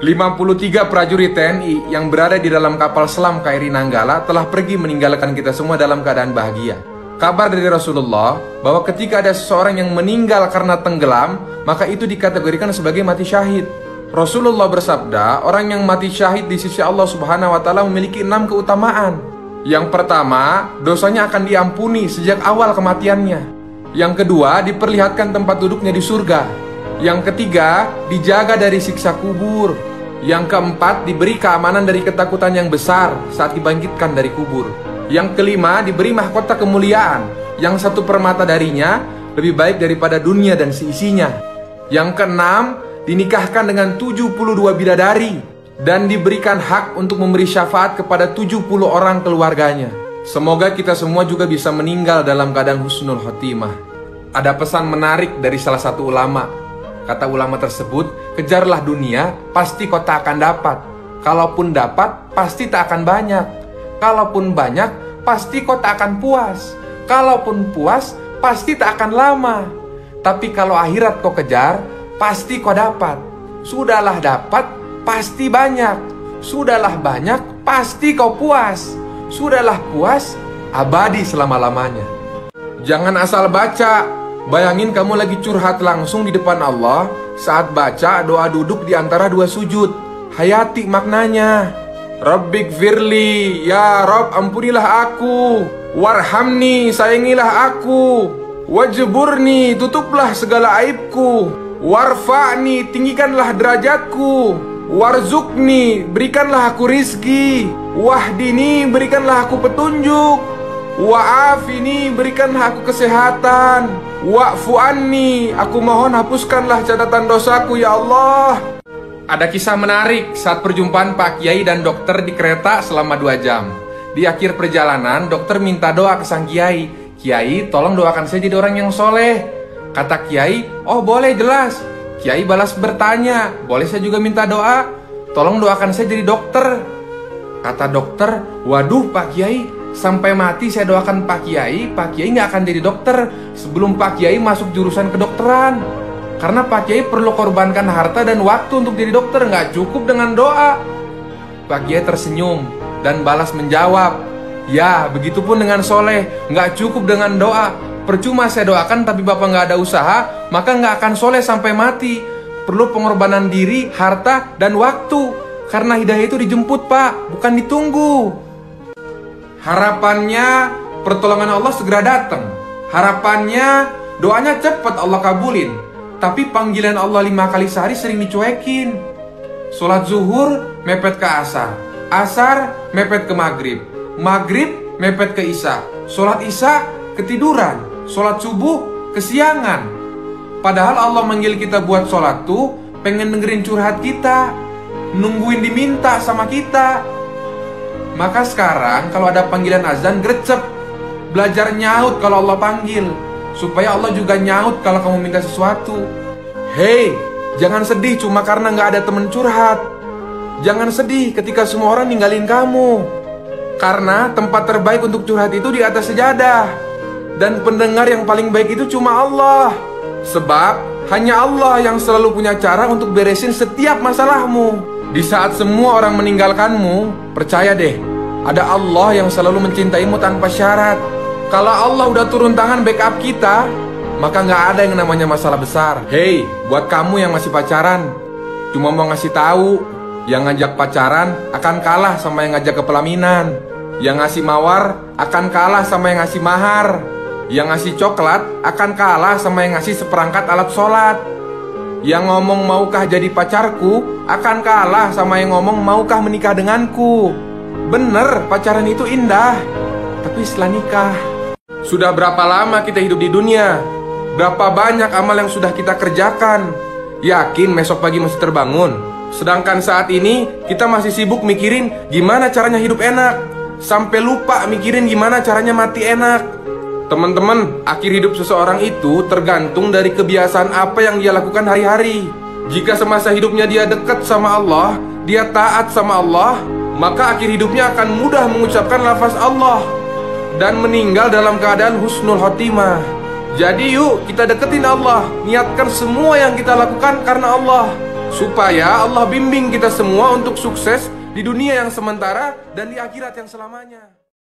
53 prajurit TNI yang berada di dalam kapal selam KRI Nanggala telah pergi meninggalkan kita semua dalam keadaan bahagia. Kabar dari Rasulullah bahwa ketika ada seseorang yang meninggal karena tenggelam, maka itu dikategorikan sebagai mati syahid. Rasulullah bersabda, orang yang mati syahid di sisi Allah Subhanahu wa Ta'ala memiliki 6 keutamaan. Yang pertama, dosanya akan diampuni sejak awal kematiannya. Yang kedua, diperlihatkan tempat duduknya di surga. Yang ketiga, dijaga dari siksa kubur. Yang keempat, diberi keamanan dari ketakutan yang besar saat dibangkitkan dari kubur. Yang kelima, diberi mahkota kemuliaan yang satu permata darinya lebih baik daripada dunia dan seisinya. Yang keenam, dinikahkan dengan 72 bidadari dan diberikan hak untuk memberi syafaat kepada 70 orang keluarganya. Semoga kita semua juga bisa meninggal dalam keadaan husnul khotimah. Ada pesan menarik dari salah satu ulama. Kata ulama tersebut, kejarlah dunia, pasti kau tak akan dapat. Kalaupun dapat, pasti tak akan banyak. Kalaupun banyak, pasti kau tak akan puas. Kalaupun puas, pasti tak akan lama. Tapi kalau akhirat kau kejar, pasti kau dapat. Sudahlah dapat, pasti banyak. Sudahlah banyak, pasti kau puas. Sudahlah puas, abadi selama-lamanya. Jangan asal baca. Bayangin kamu lagi curhat langsung di depan Allah. Saat baca, doa duduk di antara 2 sujud. Hayati maknanya. Rabbik firli, ya Rabb ampunilah aku. Warhamni, sayangilah aku. Wajburni, tutuplah segala aibku. Warfa'ni, tinggikanlah derajatku. Warzukni, berikanlah aku rizki. Wahdini, berikanlah aku petunjuk. Wa'afini, berikanlah aku kesehatan. Wa'fu anni, aku mohon hapuskanlah catatan dosaku ya Allah. Ada kisah menarik saat perjumpaan Pak Kiai dan dokter di kereta selama 2 jam. Di akhir perjalanan, dokter minta doa ke sang Kiai. Kiai, tolong doakan saya jadi orang yang soleh. Kata Kiai, oh boleh jelas. Kiai balas bertanya, boleh saya juga minta doa? Tolong doakan saya jadi dokter. Kata dokter, waduh Pak Kiai, sampai mati saya doakan Pak Kiai nggak akan jadi dokter sebelum Pak Kiai masuk jurusan kedokteran. Karena Pak Kiai perlu korbankan harta dan waktu untuk jadi dokter, nggak cukup dengan doa. Pak Kiai tersenyum dan balas menjawab, ya begitupun dengan soleh, nggak cukup dengan doa. Percuma saya doakan tapi Bapak nggak ada usaha, maka nggak akan soleh sampai mati. Perlu pengorbanan diri, harta, dan waktu. Karena hidayah itu dijemput Pak, bukan ditunggu. Harapannya pertolongan Allah segera datang. Harapannya doanya cepat Allah kabulin. Tapi panggilan Allah 5 kali sehari sering dicuekin. Sholat zuhur mepet ke asar, asar mepet ke maghrib, maghrib mepet ke isya, sholat isya ketiduran, sholat subuh kesiangan. Padahal Allah manggil kita buat sholat tuh pengen dengerin curhat kita, nungguin diminta sama kita. Maka sekarang kalau ada panggilan azan, gercep. Belajar nyaut kalau Allah panggil, supaya Allah juga nyaut kalau kamu minta sesuatu. Hei, jangan sedih cuma karena gak ada temen curhat. Jangan sedih ketika semua orang ninggalin kamu. Karena tempat terbaik untuk curhat itu di atas sejadah. Dan pendengar yang paling baik itu cuma Allah. Sebab hanya Allah yang selalu punya cara untuk beresin setiap masalahmu. Di saat semua orang meninggalkanmu, percaya deh, ada Allah yang selalu mencintaimu tanpa syarat. Kalau Allah udah turun tangan backup kita, maka nggak ada yang namanya masalah besar. Hei, buat kamu yang masih pacaran, cuma mau ngasih tahu, yang ngajak pacaran akan kalah sama yang ngajak ke pelaminan. Yang ngasih mawar akan kalah sama yang ngasih mahar. Yang ngasih coklat akan kalah sama yang ngasih seperangkat alat sholat. Yang ngomong maukah jadi pacarku akan kalah sama yang ngomong maukah menikah denganku. Bener, pacaran itu indah, tapi setelah nikah. Sudah berapa lama kita hidup di dunia? Berapa banyak amal yang sudah kita kerjakan? Yakin besok pagi masih terbangun? Sedangkan saat ini kita masih sibuk mikirin gimana caranya hidup enak, sampai lupa mikirin gimana caranya mati enak. Teman-teman, akhir hidup seseorang itu tergantung dari kebiasaan apa yang dia lakukan hari-hari. Jika semasa hidupnya dia dekat sama Allah, dia taat sama Allah, maka akhir hidupnya akan mudah mengucapkan lafaz Allah dan meninggal dalam keadaan husnul khotimah. Jadi yuk kita deketin Allah, niatkan semua yang kita lakukan karena Allah, supaya Allah bimbing kita semua untuk sukses di dunia yang sementara dan di akhirat yang selamanya.